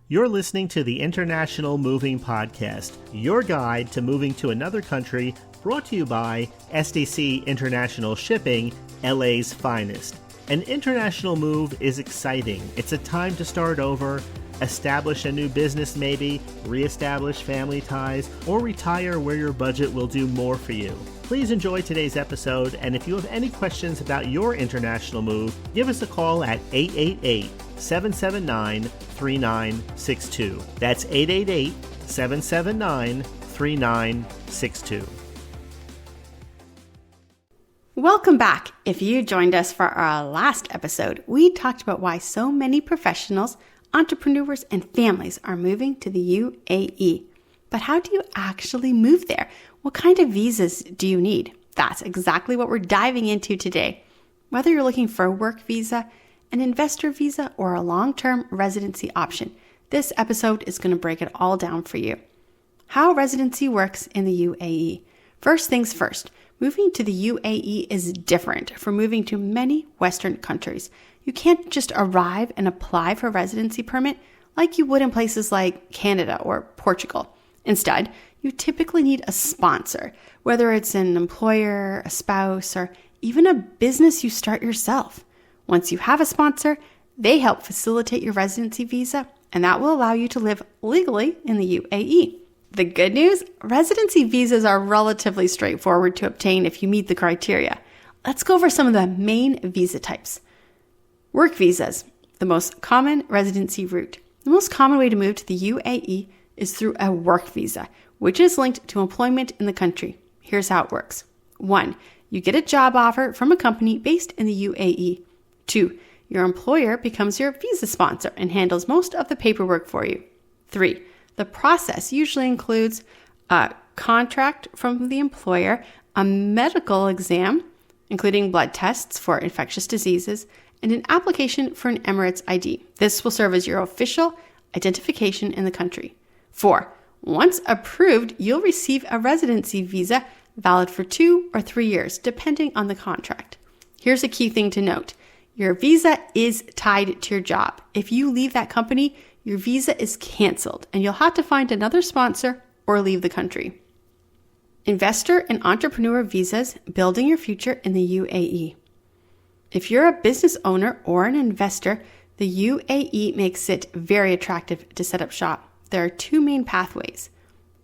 You're listening to the International Moving Podcast, your guide to moving to another country, brought to you by SDC International Shipping, LA's finest. An international move is exciting. It's a time to start over, establish a new business maybe, reestablish family ties, or retire where your budget will do more for you. Please enjoy today's episode, and if you have any questions about your international move, give us a call at 888-779-3962. That's 888-779-3962. Welcome back. If you joined us for our last episode, we talked about why so many professionals, entrepreneurs, and families are moving to the UAE. But how do you actually move there? What kind of visas do you need? That's exactly what we're diving into today. Whether you're looking for a work visa, an investor visa, or a long-term residency option, this episode is going to break it all down for you. How residency works in the UAE. First things first, moving to the UAE is different from moving to many Western countries. You can't just arrive and apply for a residency permit like you would in places like Canada or Portugal. Instead, you typically need a sponsor, whether it's an employer, a spouse, or even a business you start yourself. Once you have a sponsor, they help facilitate your residency visa, and that will allow you to live legally in the UAE. The good news, residency visas are relatively straightforward to obtain if you meet the criteria. Let's go over some of the main visa types. Work visas, the most common residency route. The most common way to move to the UAE is through a work visa, which is linked to employment in the country. Here's how it works. 1. You get a job offer from a company based in the UAE. 2. Your employer becomes your visa sponsor and handles most of the paperwork for you. 3. The process usually includes a contract from the employer, a medical exam, including blood tests for infectious diseases, and an application for an Emirates ID. This will serve as your official identification in the country. 4. Once approved, you'll receive a residency visa valid for 2 or 3 years, depending on the contract. Here's a key thing to note. Your visa is tied to your job. If you leave that company, your visa is canceled and you'll have to find another sponsor or leave the country. Investor and entrepreneur visas, building your future in the UAE. If you're a business owner or an investor, the UAE makes it very attractive to set up shop. There are 2 main pathways.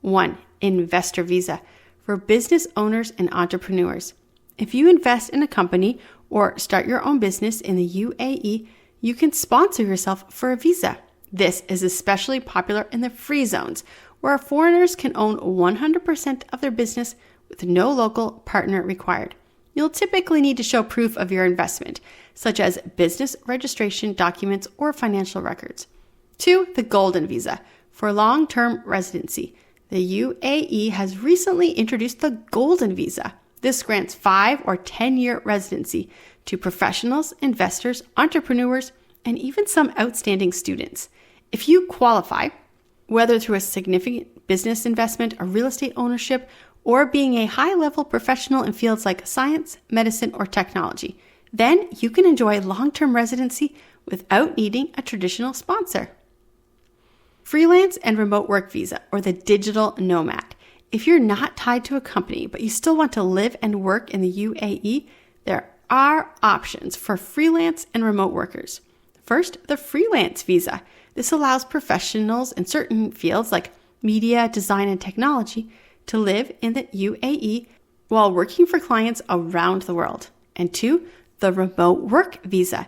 1. Investor visa for business owners and entrepreneurs. If you invest in a company or start your own business in the UAE, you can sponsor yourself for a visa. This is especially popular in the free zones, where foreigners can own 100% of their business with no local partner required. You'll typically need to show proof of your investment, such as business registration documents or financial records. 2. The golden visa for long-term residency. The UAE has recently introduced the golden visa. This grants 5 or 10-year residency to professionals, investors, entrepreneurs, and even some outstanding students. If you qualify, whether through a significant business investment or real estate ownership, or being a high-level professional in fields like science, medicine, or technology, then you can enjoy long-term residency without needing a traditional sponsor. Freelance and remote work visa, or the digital nomad. If you're not tied to a company, but you still want to live and work in the UAE, there are options for freelance and remote workers. First, the freelance visa. This allows professionals in certain fields like media, design, and technology to live in the UAE while working for clients around the world. And 2, the remote work visa.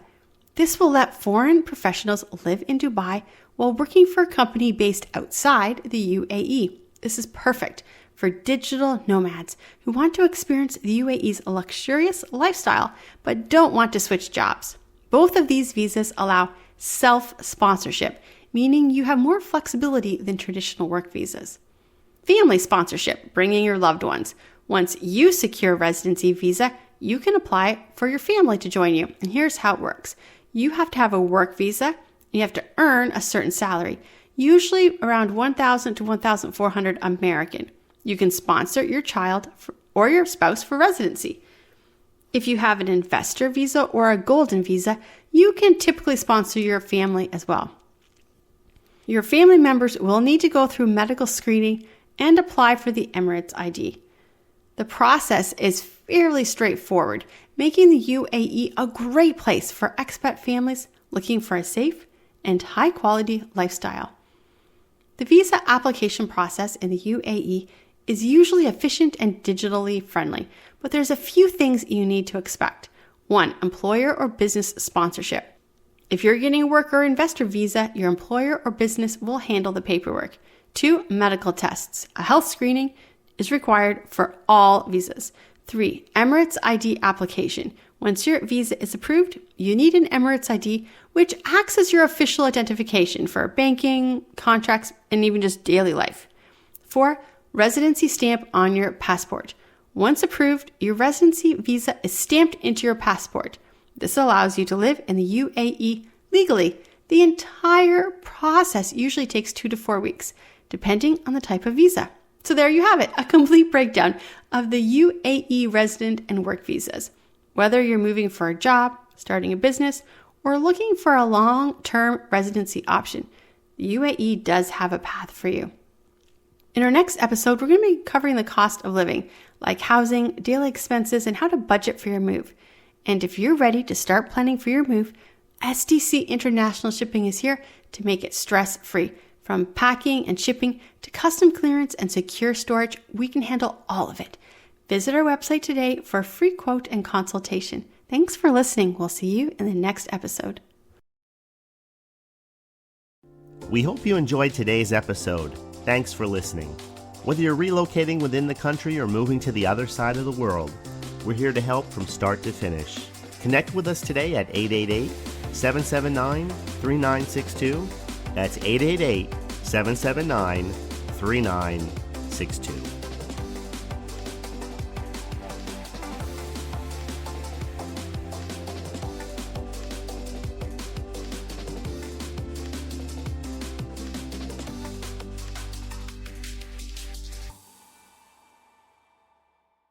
This will let foreign professionals live in Dubai while working for a company based outside the UAE. This is perfect for digital nomads who want to experience the UAE's luxurious lifestyle but don't want to switch jobs. Both of these visas allow self-sponsorship, meaning you have more flexibility than traditional work visas. Family sponsorship, bringing your loved ones. Once you secure a residency visa, you can apply for your family to join you. And here's how it works. You have to have a work visa, and you have to earn a certain salary, usually around $1,000 to $1,400 American. You can sponsor your child or your spouse for residency. If you have an investor visa or a golden visa, you can typically sponsor your family as well. Your family members will need to go through medical screening and apply for the Emirates ID. The process is fairly straightforward, making the UAE a great place for expat families looking for a safe and high-quality lifestyle. The visa application process in the UAE is usually efficient and digitally friendly, but there's a few things you need to expect. 1. Employer or business sponsorship. If you're getting a work or investor visa, your employer or business will handle the paperwork. 2. Medical tests. A health screening is required for all visas. 3. Emirates ID application. Once your visa is approved, you need an Emirates ID, which acts as your official identification for banking, contracts, and even just daily life. 4. Residency stamp on your passport. Once approved, your residency visa is stamped into your passport. This allows you to live in the UAE legally. The entire process usually takes 2 to 4 weeks, depending on the type of visa. So there you have it, a complete breakdown of the UAE resident and work visas. Whether you're moving for a job, starting a business, or looking for a long-term residency option, the UAE does have a path for you. In our next episode, we're going to be covering the cost of living, like housing, daily expenses, and how to budget for your move. And if you're ready to start planning for your move, SDC International Shipping is here to make it stress-free. From packing and shipping to custom clearance and secure storage, we can handle all of it. Visit our website today for a free quote and consultation. Thanks for listening. We'll see you in the next episode. We hope you enjoyed today's episode. Thanks for listening. Whether you're relocating within the country or moving to the other side of the world, we're here to help from start to finish. Connect with us today at 888-779-3962. That's 888-779-3962.